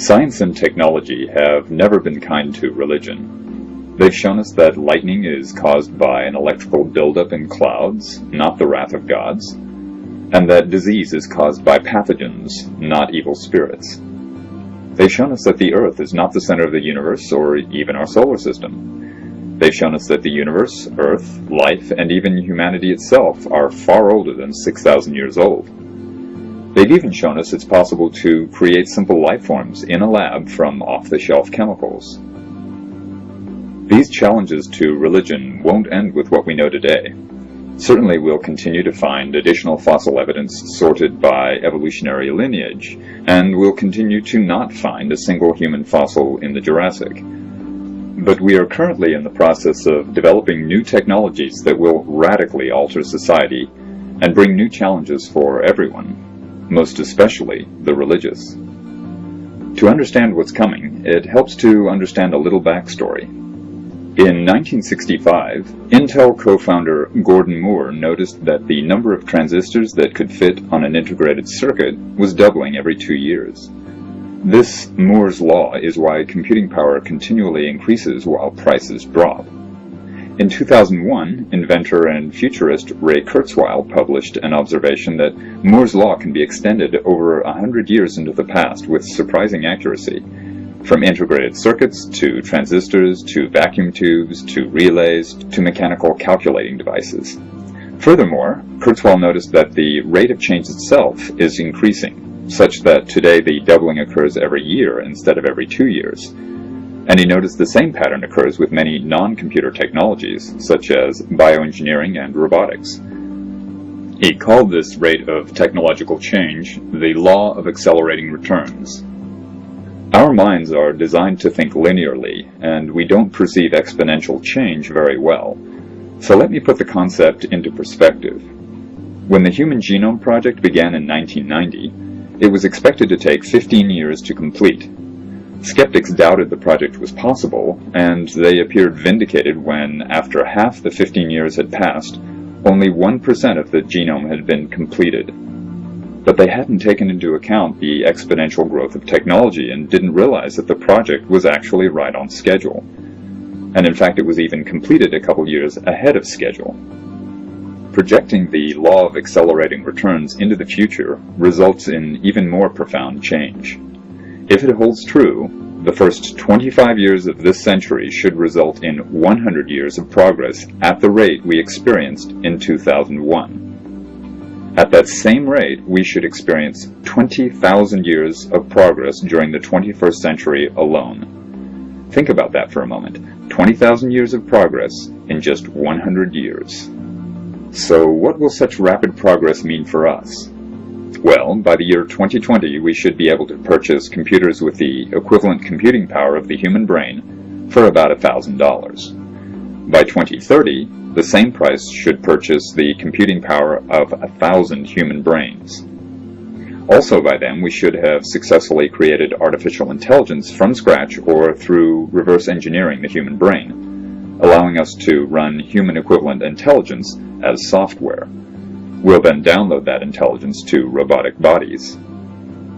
Science and technology have never been kind to religion. They've shown us that lightning is caused by an electrical buildup in clouds, not the wrath of gods, and that disease is caused by pathogens, not evil spirits. They've shown us that the Earth is not the center of the universe or even our solar system. They've shown us that the universe, Earth, life, and even humanity itself are far older than 6,000 years old. They've even shown us it's possible to create simple life forms in a lab from off-the-shelf chemicals. These challenges to religion won't end with what we know today. Certainly we'll continue to find additional fossil evidence sorted by evolutionary lineage, and we'll continue to not find a single human fossil in the Jurassic. But we are currently in the process of developing new technologies that will radically alter society and bring new challenges for everyone, most especially the religious. To understand what's coming, it helps to understand a little backstory. In 1965, Intel co-founder Gordon Moore noticed that the number of transistors that could fit on an integrated circuit was doubling every 2 years. This Moore's law is why computing power continually increases while prices drop. In 2001, inventor and futurist Ray Kurzweil published an observation that Moore's law can be extended over 100 years into the past with surprising accuracy, from integrated circuits to transistors to vacuum tubes to relays to mechanical calculating devices. Furthermore, Kurzweil noticed that the rate of change itself is increasing, such that today the doubling occurs every year instead of every 2 years. And he noticed the same pattern occurs with many non-computer technologies, such as bioengineering and robotics. He called this rate of technological change the law of accelerating returns. Our minds are designed to think linearly, and we don't perceive exponential change very well. So let me put the concept into perspective. When the Human Genome Project began in 1990, it was expected to take 15 years to complete. Skeptics doubted the project was possible, and they appeared vindicated when, after half the 15 years had passed, only 1% of the genome had been completed. But they hadn't taken into account the exponential growth of technology and didn't realize that the project was actually right on schedule. And in fact, it was even completed a couple years ahead of schedule. Projecting the law of accelerating returns into the future results in even more profound change. If it holds true, the first 25 years of this century should result in 100 years of progress at the rate we experienced in 2001. At that same rate, we should experience 20,000 years of progress during the 21st century alone. Think about that for a moment. 20,000 years of progress in just 100 years. So what will such rapid progress mean for us? Well, by the year 2020, we should be able to purchase computers with the equivalent computing power of the human brain for about $1,000. By 2030, the same price should purchase the computing power of 1,000 human brains. Also by then, we should have successfully created artificial intelligence from scratch or through reverse engineering the human brain, allowing us to run human equivalent intelligence as software. We'll then download that intelligence to robotic bodies.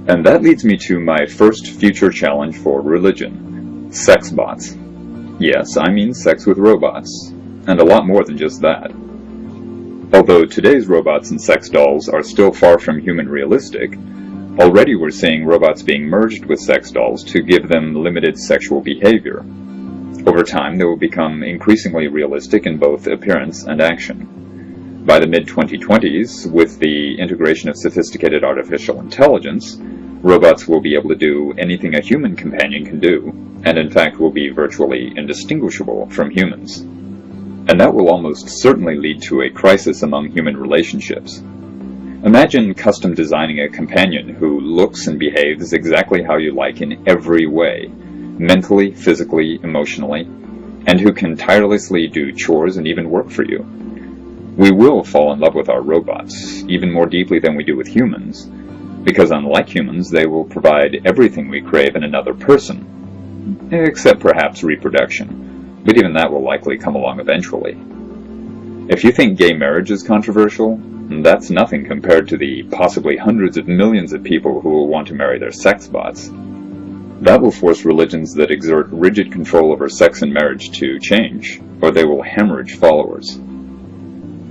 And that leads me to my first future challenge for religion: sex bots. Yes, I mean sex with robots, and a lot more than just that. Although today's robots and sex dolls are still far from human realistic, already we're seeing robots being merged with sex dolls to give them limited sexual behavior. Over time, they will become increasingly realistic in both appearance and action. By the mid-2020s, with the integration of sophisticated artificial intelligence, robots will be able to do anything a human companion can do, and in fact will be virtually indistinguishable from humans. And that will almost certainly lead to a crisis among human relationships. Imagine custom designing a companion who looks and behaves exactly how you like in every way, mentally, physically, emotionally, and who can tirelessly do chores and even work for you. We will fall in love with our robots, even more deeply than we do with humans, because unlike humans, they will provide everything we crave in another person, except perhaps reproduction, but even that will likely come along eventually. If you think gay marriage is controversial, that's nothing compared to the possibly hundreds of millions of people who will want to marry their sex bots. That will force religions that exert rigid control over sex and marriage to change, or they will hemorrhage followers.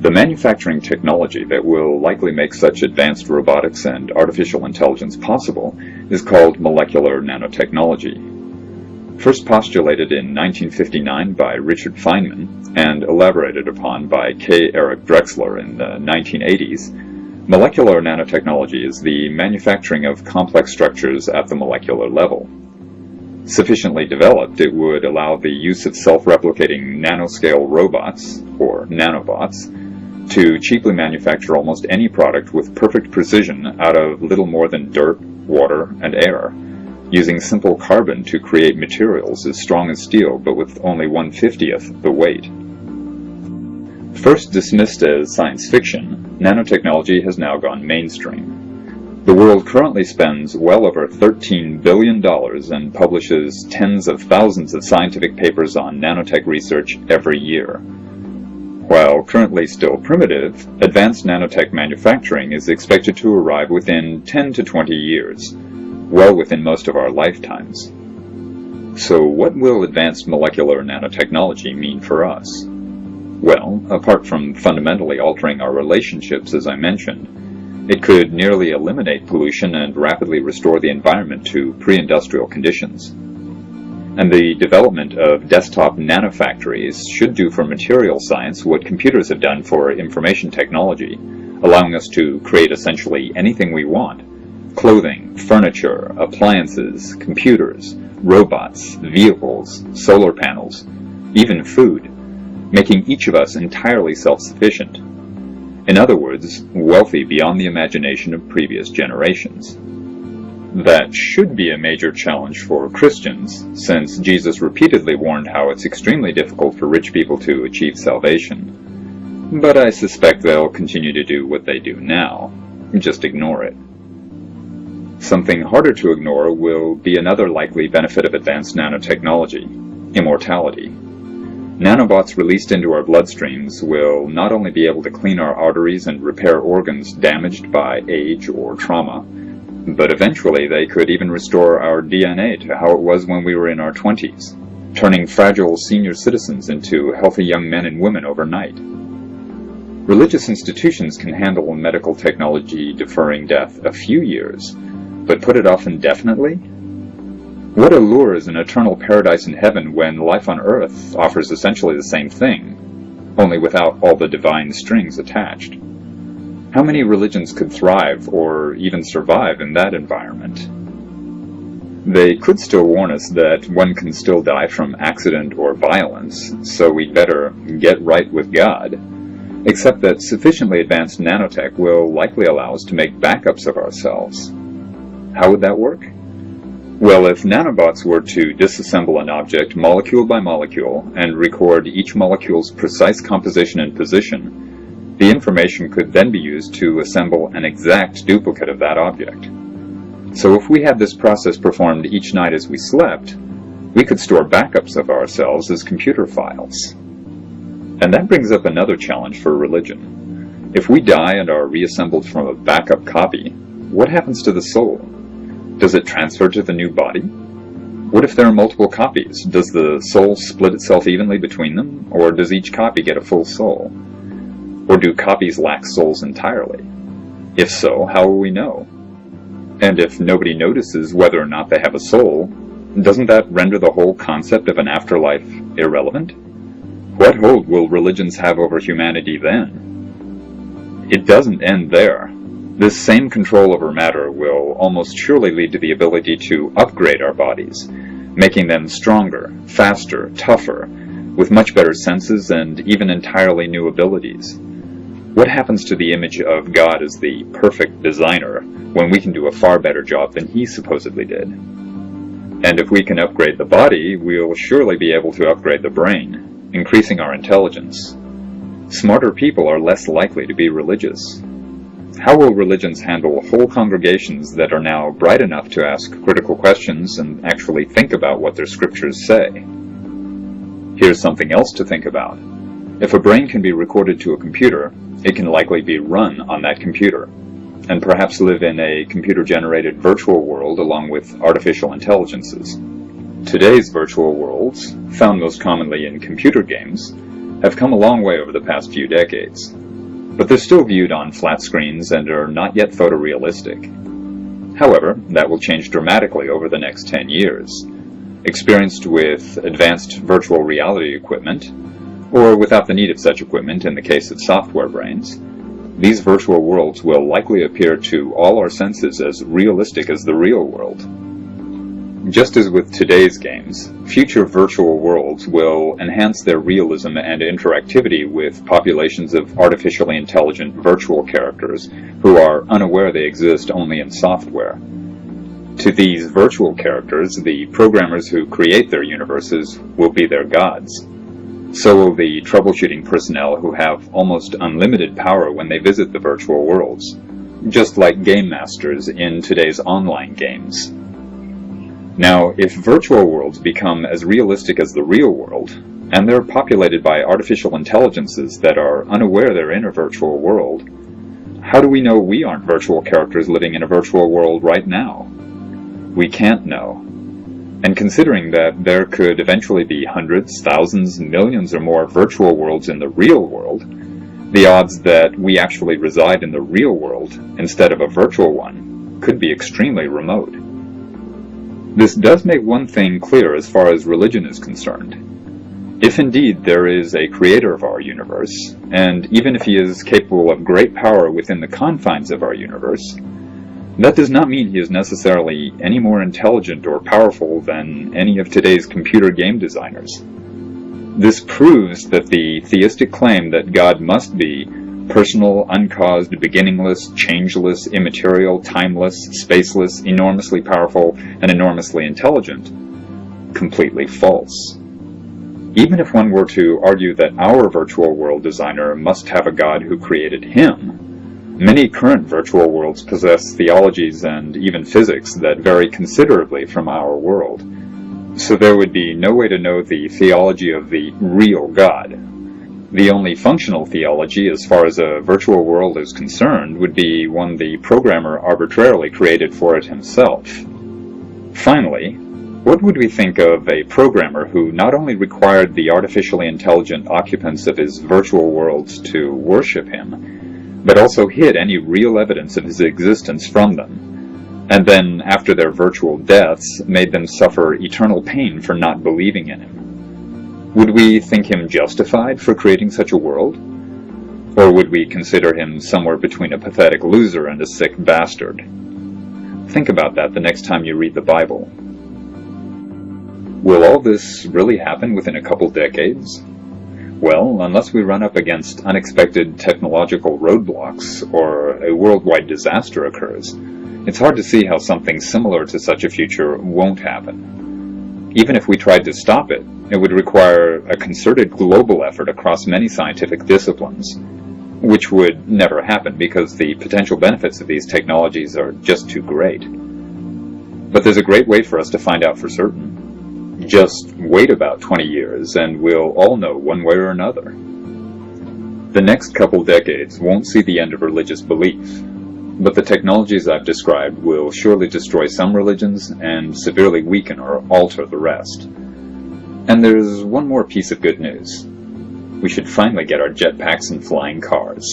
The manufacturing technology that will likely make such advanced robotics and artificial intelligence possible is called molecular nanotechnology. First postulated in 1959 by Richard Feynman and elaborated upon by K. Eric Drexler in the 1980s, molecular nanotechnology is the manufacturing of complex structures at the molecular level. Sufficiently developed, it would allow the use of self-replicating nanoscale robots, or nanobots, to cheaply manufacture almost any product with perfect precision out of little more than dirt, water, and air, using simple carbon to create materials as strong as steel but with only 1/50th the weight. First dismissed as science fiction, nanotechnology has now gone mainstream. The world currently spends well over $13 billion and publishes tens of thousands of scientific papers on nanotech research every year. While currently still primitive, advanced nanotech manufacturing is expected to arrive within 10 to 20 years, well within most of our lifetimes. So what will advanced molecular nanotechnology mean for us? Well, apart from fundamentally altering our relationships, as I mentioned, it could nearly eliminate pollution and rapidly restore the environment to pre-industrial conditions. And the development of desktop nanofactories should do for material science what computers have done for information technology, allowing us to create essentially anything we want: clothing, furniture, appliances, computers, robots, vehicles, solar panels, even food, making each of us entirely self-sufficient. In other words, wealthy beyond the imagination of previous generations. That should be a major challenge for Christians, since Jesus repeatedly warned how it's extremely difficult for rich people to achieve salvation. But I suspect they'll continue to do what they do now, just ignore it. Something harder to ignore will be another likely benefit of advanced nanotechnology: immortality. Nanobots released into our bloodstreams will not only be able to clean our arteries and repair organs damaged by age or trauma, but eventually they could even restore our DNA to how it was when we were in our 20s, turning fragile senior citizens into healthy young men and women overnight. Religious institutions can handle medical technology deferring death a few years, but put it off indefinitely? What allures an eternal paradise in heaven when life on earth offers essentially the same thing, only without all the divine strings attached? How many religions could thrive or even survive in that environment? They could still warn us that one can still die from accident or violence, so we'd better get right with God, except that sufficiently advanced nanotech will likely allow us to make backups of ourselves. How would that work? Well, if nanobots were to disassemble an object molecule by molecule and record each molecule's precise composition and position, the information could then be used to assemble an exact duplicate of that object. So if we had this process performed each night as we slept, we could store backups of ourselves as computer files. And that brings up another challenge for religion. If we die and are reassembled from a backup copy, what happens to the soul? Does it transfer to the new body? What if there are multiple copies? Does the soul split itself evenly between them, or does each copy get a full soul? Or do copies lack souls entirely? If so, how will we know? And if nobody notices whether or not they have a soul, doesn't that render the whole concept of an afterlife irrelevant? What hold will religions have over humanity then? It doesn't end there. This same control over matter will almost surely lead to the ability to upgrade our bodies, making them stronger, faster, tougher, with much better senses and even entirely new abilities. What happens to the image of God as the perfect designer when we can do a far better job than he supposedly did? And if we can upgrade the body, we'll surely be able to upgrade the brain, increasing our intelligence. Smarter people are less likely to be religious. How will religions handle whole congregations that are now bright enough to ask critical questions and actually think about what their scriptures say? Here's something else to think about. If a brain can be recorded to a computer, it can likely be run on that computer. and perhaps live in a computer-generated virtual world along with artificial intelligences. Today's virtual worlds, found most commonly in computer games, have come a long way over the past few decades, but they're still viewed on flat screens and are not yet photorealistic. However, that will change dramatically over the next 10 years. Experienced with advanced virtual reality equipment, or without the need of such equipment in the case of software brains, these virtual worlds will likely appear to all our senses as realistic as the real world. Just as with today's games, future virtual worlds will enhance their realism and interactivity with populations of artificially intelligent virtual characters who are unaware they exist only in software. To these virtual characters, the programmers who create their universes will be their gods. So will the troubleshooting personnel who have almost unlimited power when they visit the virtual worlds, just like game masters in today's online games. Now, if virtual worlds become as realistic as the real world, and they're populated by artificial intelligences that are unaware they're in a virtual world, how do we know we aren't virtual characters living in a virtual world right now? We can't know. And considering that there could eventually be hundreds, thousands, millions or more virtual worlds in the real world, the odds that we actually reside in the real world instead of a virtual one could be extremely remote. This does make one thing clear as far as religion is concerned. If indeed there is a creator of our universe, and even if he is capable of great power within the confines of our universe, that does not mean he is necessarily any more intelligent or powerful than any of today's computer game designers. This proves that the theistic claim that God must be personal, uncaused, beginningless, changeless, immaterial, timeless, spaceless, enormously powerful, and enormously intelligent, completely false. Even if one were to argue that our virtual world designer must have a God who created him, many current virtual worlds possess theologies and even physics that vary considerably from our world. So there would be no way to know the theology of the real God. The only functional theology as far as a virtual world is concerned would be one the programmer arbitrarily created for it himself. Finally, what would we think of a programmer who not only required the artificially intelligent occupants of his virtual worlds to worship him, but also hid any real evidence of his existence from them, and then, after their virtual deaths, made them suffer eternal pain for not believing in him? Would we think him justified for creating such a world? Or would we consider him somewhere between a pathetic loser and a sick bastard? Think about that the next time you read the Bible. Will all this really happen within a couple decades? Well, unless we run up against unexpected technological roadblocks or a worldwide disaster occurs, it's hard to see how something similar to such a future won't happen. Even if we tried to stop it, it would require a concerted global effort across many scientific disciplines, which would never happen because the potential benefits of these technologies are just too great. But there's a great way for us to find out for certain. Just wait about 20 years and we'll all know one way or another. The next couple decades won't see the end of religious belief, but the technologies I've described will surely destroy some religions and severely weaken or alter the rest. And there's one more piece of good news. We should finally get our jetpacks and flying cars.